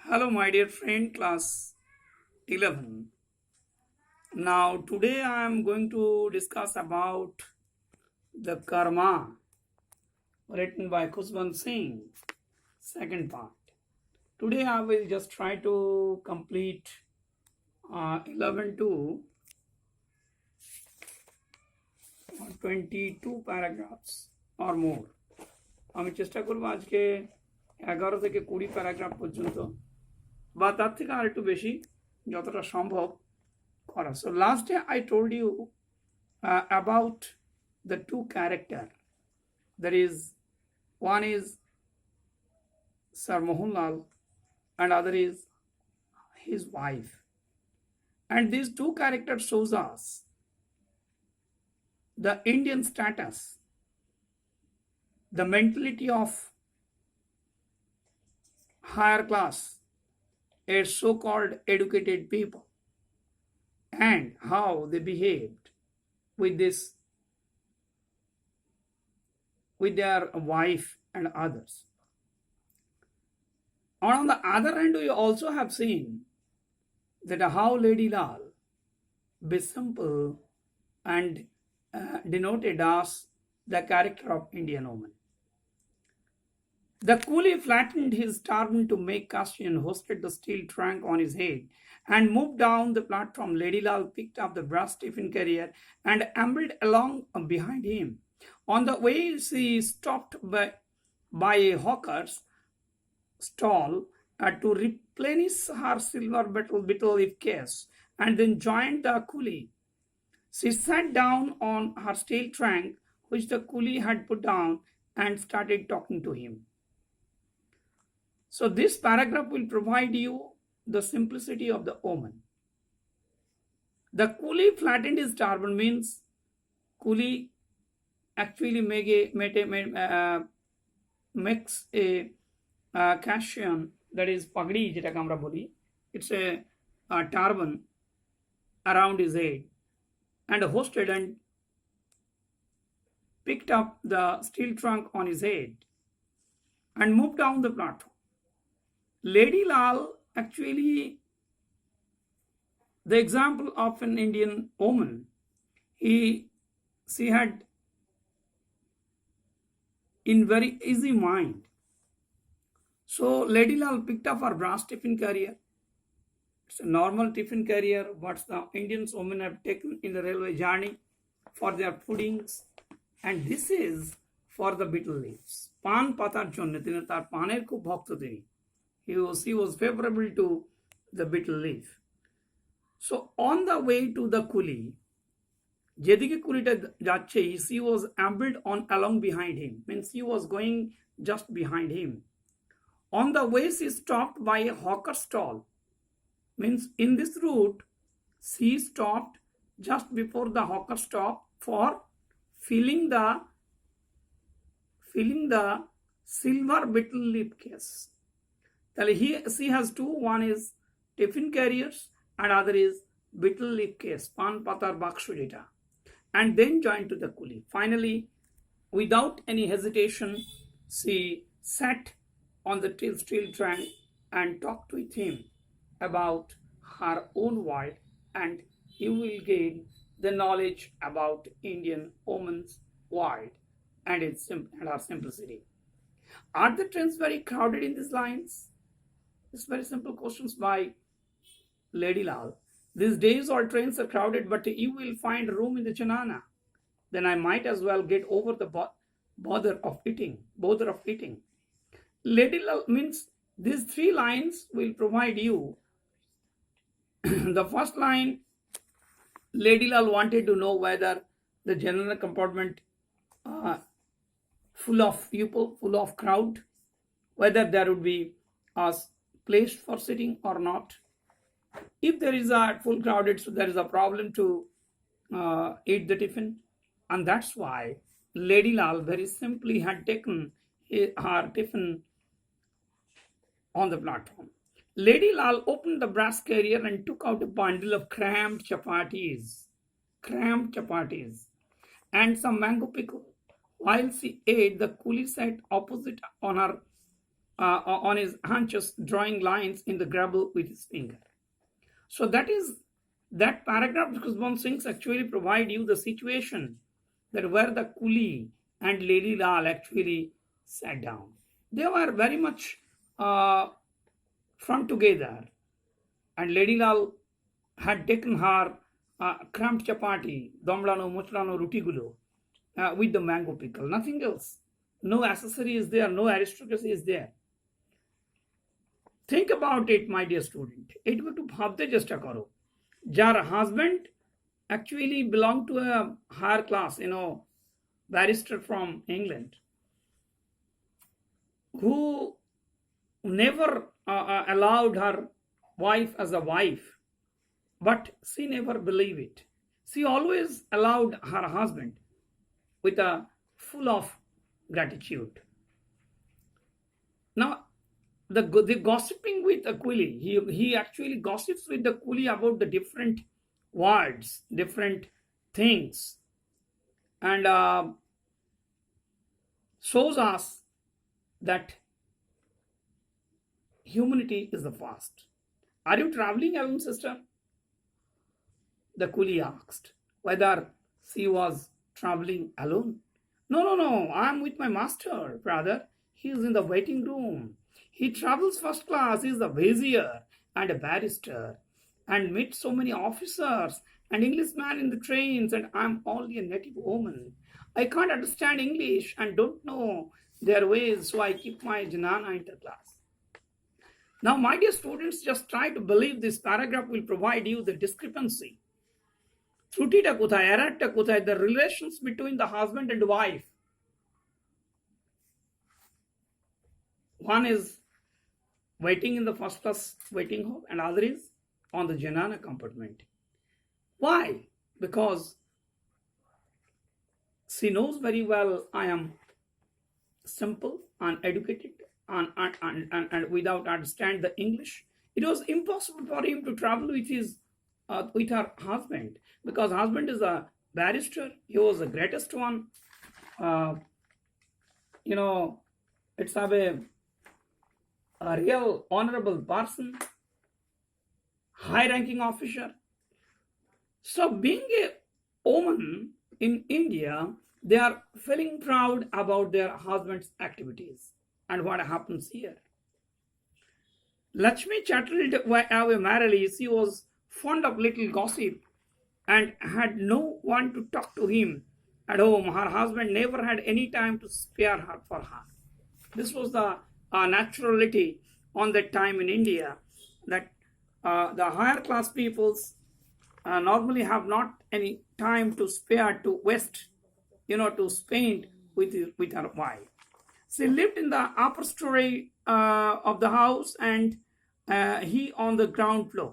Hello, my dear friend, class 11. Now, today I am going to discuss about the karma written by Khushwant Singh, second part. Today I will just try to complete 11 to 22 paragraphs or more. আমি চেষ্টা করবো আজকে 11 থেকে 20 paragraph পর্যন্ত বা তার থেকে আর একটু বেশি যতটা সম্ভব করা। So last day I told you about the two character. That is, one is Sir Mohanlal and other is his wife. And these two characters shows us the Indian status, the mentality of higher class, a so-called educated people, and how they behaved with their wife and others. On the other hand, we also have seen that how Lady Lal be simple and denoted as the character of Indian woman. The coolie flattened his turban to make cushion, hoisted the steel trunk on his head, and moved down the platform. Lady Lal picked up the brass tiffin carrier and ambled along behind him. On the way, she stopped by a hawker's stall to replenish her silver betel leaf case, and then joined the coolie. She sat down on her steel trunk, which the coolie had put down, and started talking to him. So this paragraph will provide you the simplicity of the woman. The coolie flattened his turban means coolie actually makes a cushion, that is pagdi যেটাকে আমরা বলি. It's a turban around his head and hoisted and picked up the steel trunk on his head and moved down the platform. Lady Lal actually the example of an Indian woman. She had in very easy mind. So Lady Lal picked up her brass tiffin carrier. It's a normal tiffin carrier what the Indian women have taken in the railway journey for their puddings, and this is for the betel leaves. পান পাতার জন্য তিনি তার পানের খুব ভক্ত তিনি. She was favorable to the betel leaf. So on the way to the coolie, যেদিকে কুলিটা যাচ্ছে, she was ambled on along behind him, means she was going just behind him. On the way, she stopped by a hawker stall, means in this route she stopped just before the hawker stop for filling the silver betel leaf case. She has two, one is tiffin carriers and other is betel leaf case, pan patar bakshu jeta, and then joined to the coolie. Finally, without any hesitation, she sat on the steel trunk and talked with him about her own world, and you will gain the knowledge about Indian woman's world and her simplicity. Are the trains very crowded in these lines? It's very simple questions by Lady Lal. These days all trains are crowded, but you will find room in the Chanana. Then I might as well get over the bother of eating. Lady Lal means these three lines will provide you. The first line, Lady Lal wanted to know whether the general compartment full of people, full of crowd, whether there would be a place for sitting or not. If there is a full crowded, so there is a problem to eat the tiffin, and that's why Lady Lal very simply had taken her tiffin on the platform. Lady Lal opened the brass carrier and took out a bundle of cramped chapatis and some mango pickle. While she ate, the coolie sat opposite on her on his haunches, drawing lines in the gravel with his finger. So that paragraph, because one things actually provide you the situation that where the coolie and Lady Lal actually sat down. They were very much front together, and Lady Lal had taken her cramped chapati, domlano, muchlano, rutigulo with the mango pickle, nothing else. No accessory is there, no aristocracy is there. Think about it, my dear student. এইটুকু একটু ভাবতে চেষ্টা করো, যার husband actually belonged to a higher class, barrister from England, who never allowed her wife as a wife, but she never believed it. She always allowed her husband with a full of gratitude. Now, the gossiping with the coolie, he actually gossips with the coolie about the different words, different things, and shows us that humanity is the first. Are you traveling alone, sister? The coolie asked whether she was traveling alone. No, I'm with my master, brother. He is in the waiting room. He travels first class. He is a vizier and a barrister and meets so many officers and Englishman in the trains, and I'm only a native woman. I can't understand English and don't know their ways, so I keep my janana interclass. Now, my dear students, just try to believe this paragraph will provide you the discrepancy. ত্রুটিটা কোথায়, এরারটা কোথায়, the relations between the husband and wife. One is waiting in the first class waiting hall and other is on the janana compartment. Why? Because she knows very well I am simple, uneducated, and without understand the English. It was impossible for him to travel with her husband, because husband is a barrister. He was the greatest one. It's a real honorable person, high-ranking officer. So being a woman in India, they are feeling proud about their husband's activities. And what happens here? Lakshmi chattered away merrily. She was fond of little gossip and had no one to talk to him at home. Her husband never had any time to spare her for her. This was the naturality on that time in India, that the higher class peoples normally have not any time to spare, to waste, to spend with her wife. She lived in the upper story of the house and he on the ground floor.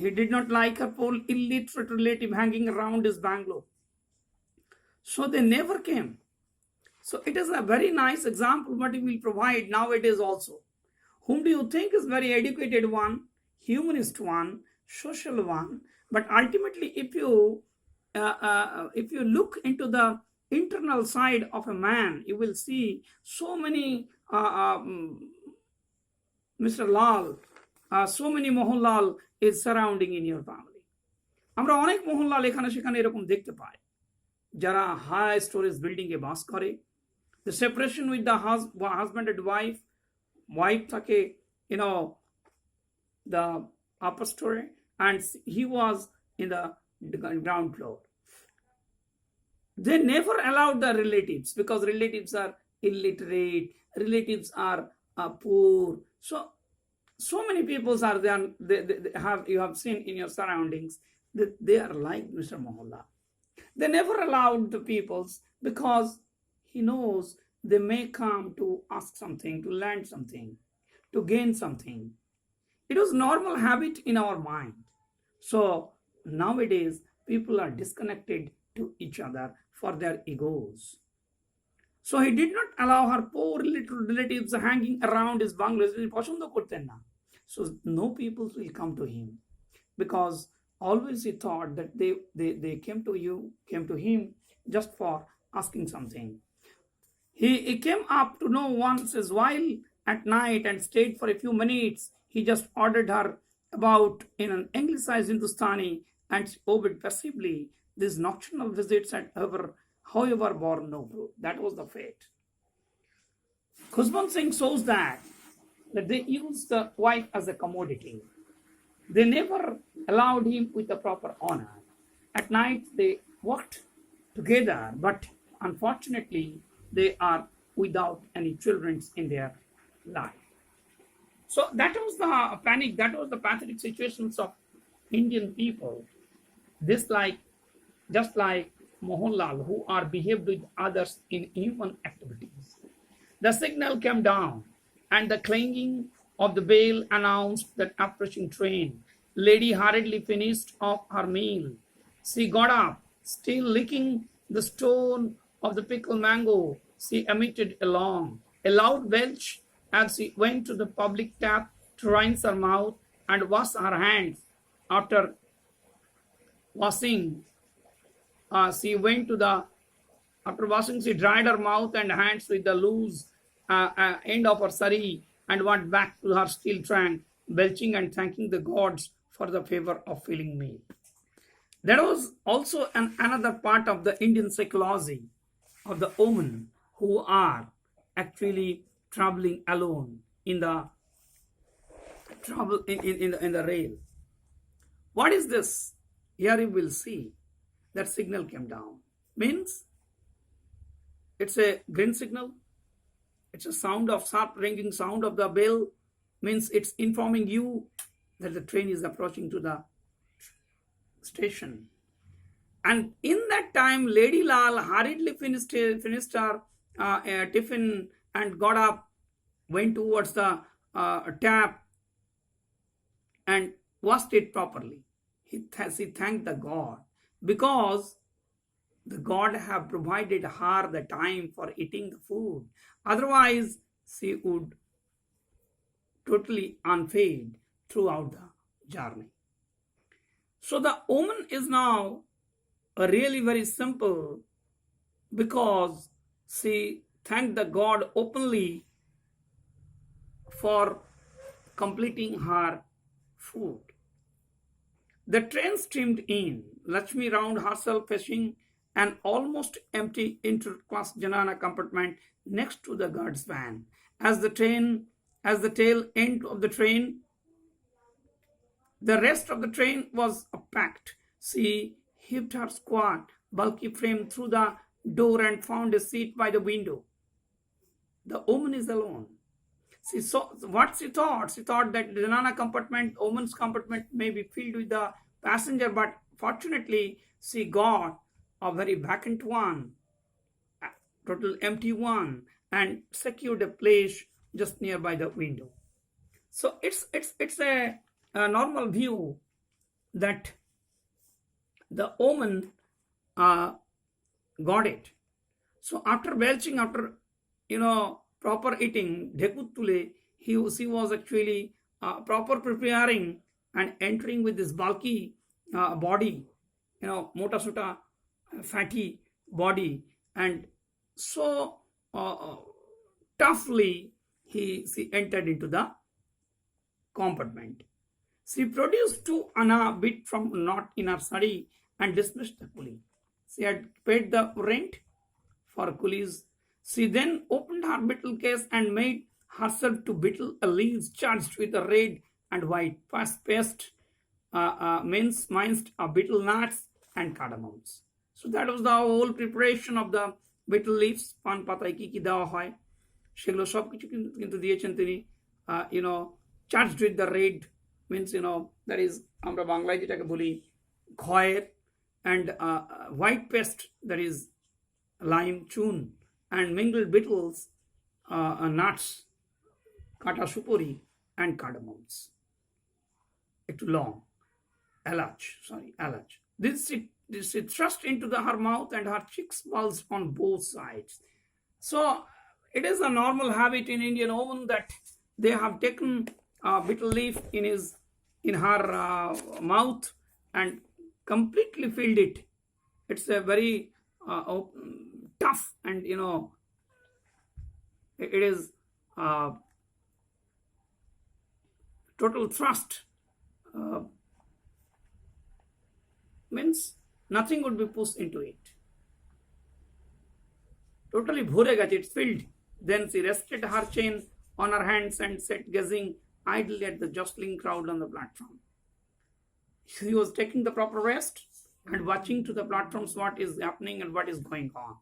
He did not like her poor illiterate relative hanging around his bungalow, so they never came. So it is a very nice example what he will provide nowadays also. Whom do you think is very educated one, humanist one, social one? But ultimately, if you look into the internal side of a man, you will see so many Mr. Lal, so many Mohanlal is surrounding in your family. আমরা অনেক মোহনলাল এখানে সেখানে এরকম দেখতে পাই, যারা high storage building এ বাস করে। The separation with the husband and wife থাকে the upper story and he was in the ground floor. They never allowed the relatives, because relatives are illiterate, relatives are poor. So many people are there. You have seen in your surroundings that they are like Mr. Mohanlal. They never allowed the peoples, because he knows they may come to ask something, to learn something, to gain something. It was normal habit in our mind. So nowadays people are disconnected to each other for their egos. So he did not allow her poor little relatives hanging around his bungalow. So no people will come to him, because always he thought that they came to him just for asking something. He came up to know once as while at night and stayed for a few minutes. He just ordered her about in an anglicized Hindustani and she obeyed passively. These nocturnal visits had however, borne no fruit. That was the fate. Khushwant Singh shows that they used the wife as a commodity. They never allowed him with the proper honor. At night they worked together, but unfortunately they are without any children in their life. So that was the panic, that was the pathetic situations of Indian people. This like just like Mohanlal, who are behaved with others in human activities. The signal came down, and the clanging of the bell announced that approaching train. Lady hurriedly finished off her meal. She got up, still licking the stone of the pickled mango. She emitted a loud belch as she went to the public tap to rinse her mouth and wash her hands. After washing, she went to the after washing, she dried her mouth and hands with the loose end of her sari and went back to her steel trunk, belching and thanking the gods for the favor of filling me. There was also another part of the Indian psychology of the women who are actually traveling alone in the in the rail. What is this? Here you will see that signal came down. Means it's a green signal. It's a sound of sharp ringing sound of the bell. Means it's informing you that the train is approaching to the station. And in that time, Lady Lal hurriedly finished her tiffin and got up, went towards the tap and washed it properly. He thanked the God because the God have provided her the time for eating the food. Otherwise, she would totally unfed throughout the journey. So the woman is now really very simple because she thanked the God openly for completing her food. The train steamed in. Lakshmi round herself facing an almost empty interclass Janana compartment next to the guard's van. As the tail end of the train, the rest of the train was packed. She heaved her squat, bulky frame through the door and found a seat by the window. The woman is alone. She saw what she thought. She thought that the Janana compartment, woman's compartment, may be filled with the passenger, but fortunately, she got a very vacant one, a total empty one, and secured a place just nearby the window. So it's a normal view that the woman got it. So after belching, after proper eating, Dhekutule, she was actually proper preparing and entering with this bulky body, mota sota, fatty body, and so toughly she entered into the compartment. She produced 2 anna bit from knot in her sari and dismissed the coolie. She had paid the rent for coolies. She then opened her betel case and made herself to betel leaves charged with the red and white fast paste, minced betel nuts and cardamoms. So that was the whole preparation of the betel leaves. পান পাতায় কি কি দেওয়া হয় সেগুলো সব কিছু কিন্তু দিয়েছেন তিনি charged with the red means that is আমরা বাংলায় যেটাকে বলি খয়ের and white paste that is lime chun and mingled beetles, nuts, kata supori and cardamoms. It's long. Elach. This she thrust into her mouth and her cheeks bulged on both sides. So it is a normal habit in Indian women that they have taken betel leaf in her mouth and completely filled it. It's a very tough and it is total trust, uh, means nothing would be pushed into it. Totally bhure gache, it's filled. Then she rested her chin on her hands and sat gazing idly at the jostling crowd on the platform. She was taking the proper rest and watching to the platforms what is happening and what is going on.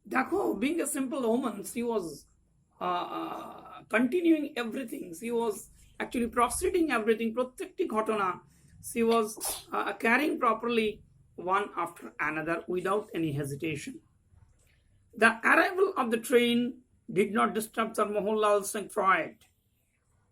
Dakho, being a simple woman, she was continuing everything. She was actually proceeding everything, protecting Ghotana. She was carrying properly one after another without any hesitation. The arrival of the train did not disturb Sir Mohanlal's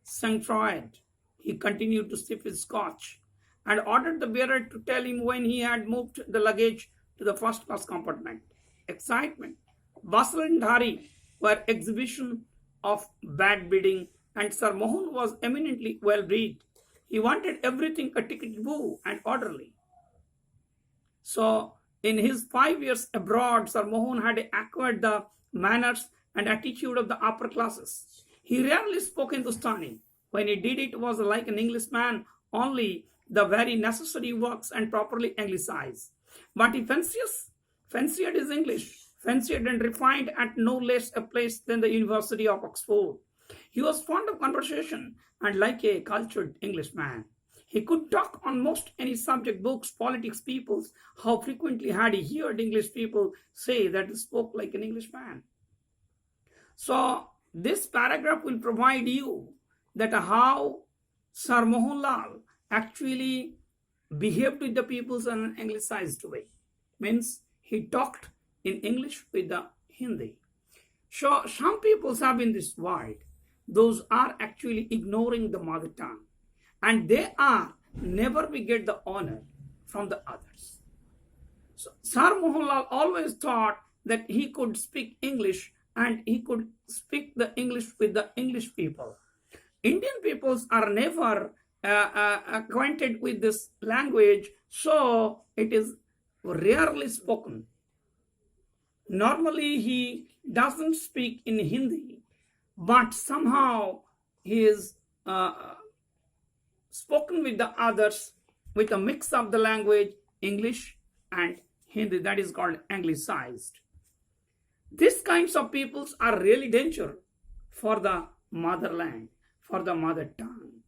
sang-froid. He continued to sip his scotch and ordered the bearer to tell him when he had moved the luggage to the first class compartment. Excitement, bustle and hurry were exhibition of bad bidding, and Sir Mohan was eminently well bred. He wanted everything a tickety-boo and orderly. So, in his 5 years abroad, Sir Mohan had acquired the manners and attitude of the upper classes. He rarely spoke Hindustani. When he did, it was like an Englishman, only the very necessary works and properly anglicized. But he fancied his English, fancied and refined at no less a place than the University of Oxford. He was fond of conversation and like a cultured Englishman. He could talk on most any subject, books, politics, peoples. How frequently had he heard English people say that he spoke like an Englishman? So, this paragraph will provide you that how Sir Mohanlal actually behaved with the peoples in an anglicized way. Means he talked in English with the Hindi. So, some peoples have in this world, those are actually ignoring the mother tongue. And they are never we get the honor from the others. So Sir Mohanlal always thought that he could speak English and he could speak the English with the English people. Indian peoples are never acquainted with this language, so it is rarely spoken. Normally he doesn't speak in Hindi, but somehow he is spoken with the others with a mix of the language, English and Hindi, that is called anglicized. These kinds of peoples are really danger for the motherland, for the mother tongue.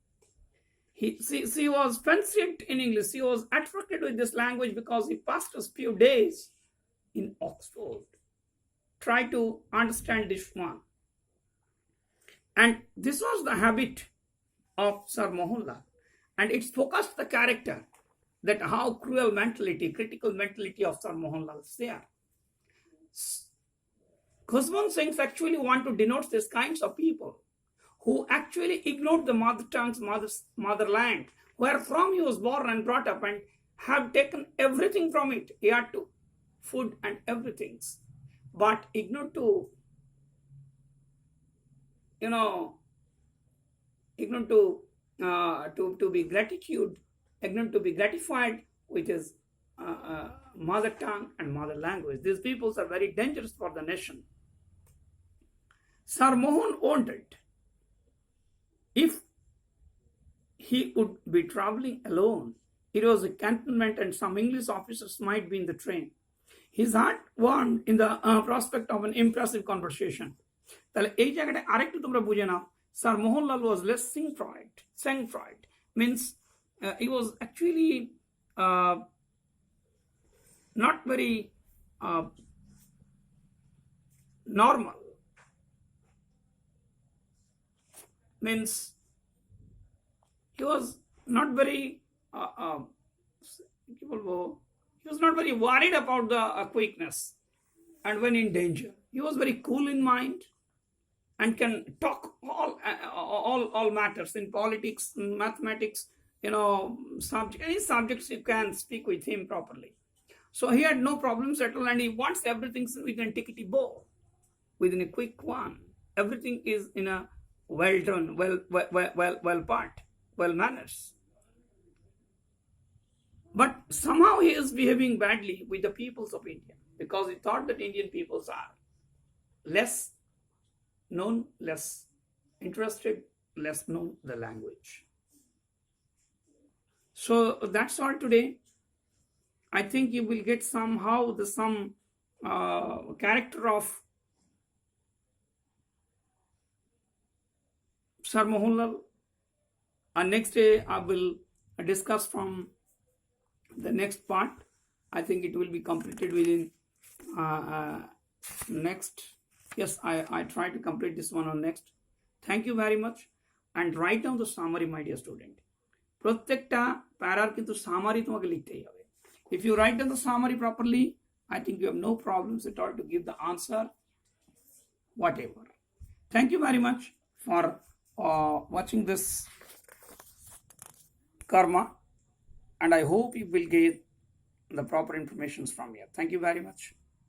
She was fancied in English. She was attracted with this language because he passed a few days in Oxford. Try to understand this one. And this was the habit of Sir Mohanlal. And it's focused the character, that how cruel mentality, critical mentality of Sir Mohanlal is there. Khushwant Singhs actually want to denote these kinds of people who actually ignored the mother tongue's motherland, where from he was born and brought up, and have taken everything from it, here to food and everything, but ignored to, ignored to be gratitude, ignorant to be gratified with his mother tongue and mother language. These peoples are very dangerous for the nation. Sir Mohan wanted, if he would be traveling alone, it was a cantonment and some English officers might be in the train. His heart warmed in the prospect of an impressive conversation. তাহলে এই জায়গাটা আরেকটু তোমরা বুঝে নাও. Sir Mohanlal was less sang-froid. Means he was actually not very normal. Means he was not very he was not very worried about the quickness and when in danger. He was very cool in mind and can talk all matters in politics, mathematics, any subjects you can speak with him properly. So he had no problems at all, and he wants everything within a tickety bow, within a quick one. Everything is in a well done, well part, well manners. But somehow he is behaving badly with the peoples of India because he thought that Indian peoples are less known, less interested, less known the language. So that's all today. I think you will get somehow some character of Sir Mohanlal. And next day I will discuss from the next part. I think it will be completed within next. Yes, I try to complete this one on next. Thank you very much. And write down the summary, my dear student. প্রত্যেকটা প্যারার কিন্তু summary তোমাকে লিখতেই হবে. If you write down the summary properly, I think you have no problems at all to give the answer, whatever. Thank you very much for watching this karma, and I hope you will get the proper information from here. Thank you very much.